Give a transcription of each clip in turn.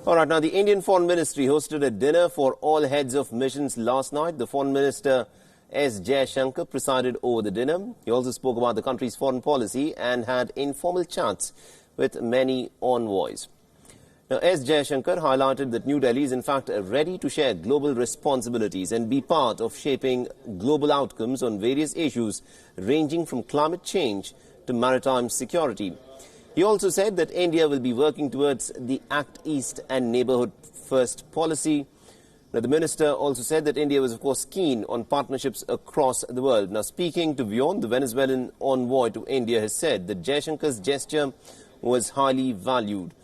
All right, now the Indian Foreign Ministry hosted a dinner for all heads of missions last night. The Foreign Minister S Jaishankar presided over the dinner. He also spoke about the country's foreign policy and had informal chats with many envoys. Now, S Jaishankar highlighted that New Delhi is in fact ready to share global responsibilities and be part of shaping global outcomes on various issues ranging from climate change to maritime security. He also said that India will be working towards the Act East and Neighbourhood First policy. Now, the minister also said that India was, of course, keen on partnerships across the world. Now, speaking to WION, the Venezuelan envoy to India has said that Jaishankar's gesture was highly valued.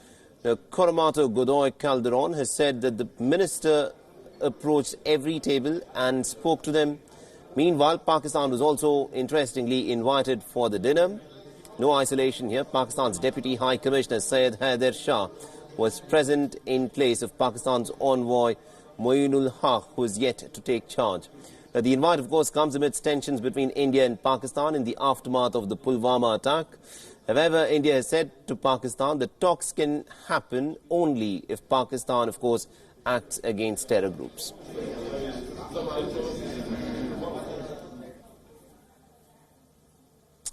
Now, Coramato Godoy Calderon has said that the minister approached every table and spoke to them. Meanwhile, Pakistan was also, interestingly, invited for the dinner. No isolation here. Pakistan's Deputy High Commissioner Syed Haider Shah was present in place of Pakistan's envoy Moinul Haq, who is yet to take charge. Now, the invite, of course, comes amidst tensions between India and Pakistan in the aftermath of the Pulwama attack. However, India has said to Pakistan that talks can happen only if Pakistan, of course, acts against terror groups.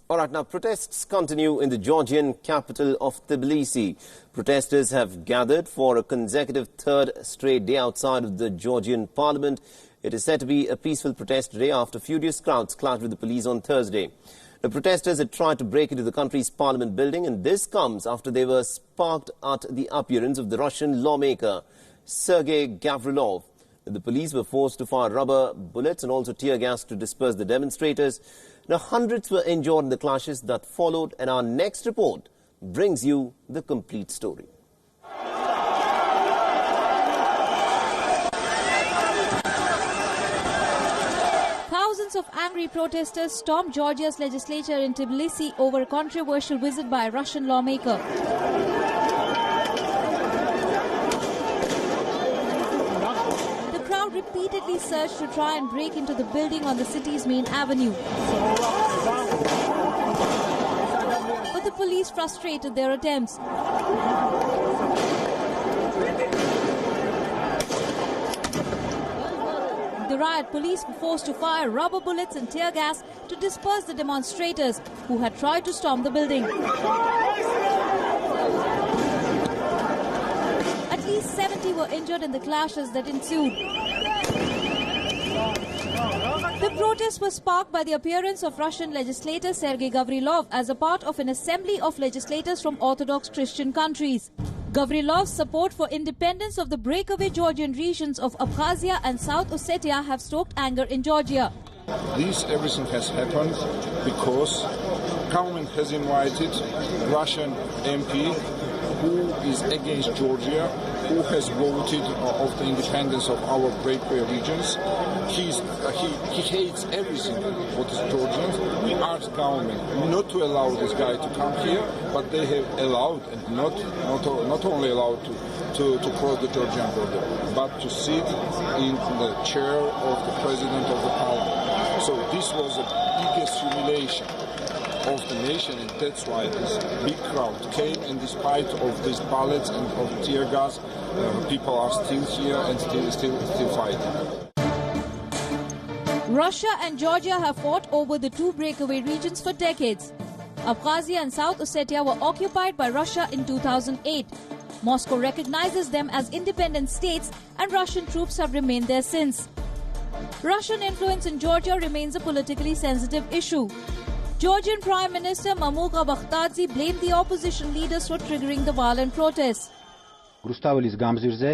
All right, now protests continue in the Georgian capital of Tbilisi. Protesters have gathered for a consecutive third straight day outside of the Georgian parliament. It is said to be a peaceful protest today after furious crowds clashed with the police on Thursday. The protesters had tried to break into the country's parliament building, and this comes after they were sparked at the appearance of the Russian lawmaker Sergei Gavrilov. The police were forced to fire rubber bullets and also tear gas to disperse the demonstrators. Now, hundreds were injured in the clashes that followed, and our next report brings you the complete story. Thousands of angry protesters stormed Georgia's legislature in Tbilisi over a controversial visit by a Russian lawmaker. Repeatedly searched to try and break into the building on the city's main avenue. But the police frustrated their attempts. The riot police were forced to fire rubber bullets and tear gas to disperse the demonstrators who had tried to storm the building. At least 70 were injured in the clashes that ensued. The protests were sparked by the appearance of Russian legislator Sergei Gavrilov as a part of an assembly of legislators from Orthodox Christian countries. Gavrilov's support for independence of the breakaway Georgian regions of Abkhazia and South Ossetia have stoked anger in Georgia. Everything has happened because government has invited Russian MP who is against Georgia, who has voted of the independence of our breakaway regions. He hates everything what is Georgian. We asked government not to allow this guy to come here, but they have allowed, and not only allowed to cross the Georgian border, but to sit in the chair of the president of the parliament. So this was the biggest humiliation of the nation, and that's why this big crowd came, and despite of these bullets and of tear gas, people are still here and still fighting. Russia and Georgia have fought over the two breakaway regions for decades. Abkhazia and South Ossetia were occupied by Russia in 2008. Moscow recognizes them as independent states, and Russian troops have remained there since. Russian influence in Georgia remains a politically sensitive issue. Georgian Prime Minister Mahmoud Baghdazi blamed the opposition leaders for triggering the violent protests. Rustavelis გამზირზე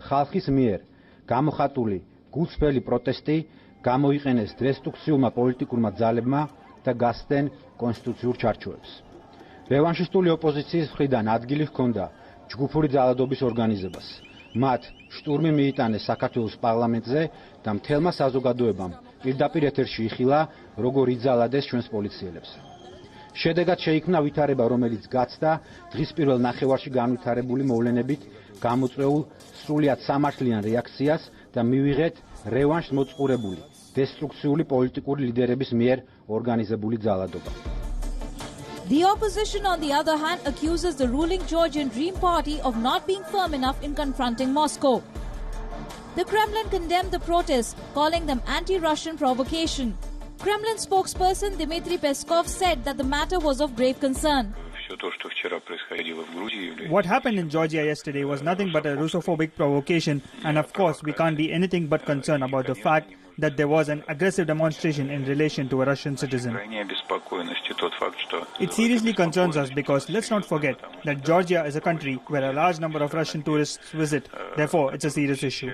ხალხის მიერ გამოხატული გულწრფელი პროტესტი გამოიყენეს დესტრუქციულმა პოლიტიკურმა ძალებმა და გასცენ კონსტიტუციურ ჩარჩოებს. რევანშისტული ოპოზიციის მხრიდან ადგილი ჰქონდა ჯგუფური ძალადობის ორგანიზებას. მათ შტურმი მიიტანეს საქართველოს პარლამენტზე და მთელმა საზოგადოებამ პირდაპირ ეთერში იხილა, როგორ იძალადეს ჩვენს პოლიციელებს. შედეგად შეიქმნა ვითარება, რომელიც გაცდა დღის პირველ ნახევარში განვითარებული მოვლენებით გამოწვეულ სრულიად სამართლიან რეაქციას და მივიღეთ რევანშს მოწყურებული დესტრუქციული პოლიტიკური ლიდერების მიერ ორგანიზებული ძალადობა. The opposition, on the other hand, accuses the ruling Georgian Dream Party of not being firm enough in confronting Moscow. The Kremlin condemned the protests, calling them anti-Russian provocation. Kremlin spokesperson Dmitry Peskov said that the matter was of grave concern. What happened in Georgia yesterday was nothing but a Russophobic provocation, and of course we can't be anything but concerned about the fact that there was an aggressive demonstration in relation to a Russian citizen. It seriously concerns us because let's not forget that Georgia is a country where a large number of Russian tourists visit. Therefore, it's a serious issue.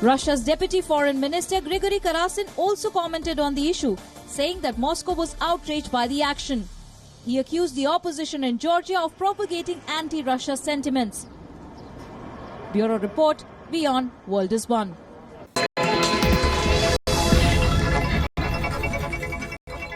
Russia's Deputy Foreign Minister Grigory Karasin also commented on the issue, saying that Moscow was outraged by the action. He accused the opposition in Georgia of propagating anti-Russia sentiments. Bureau Report, WION, World is One.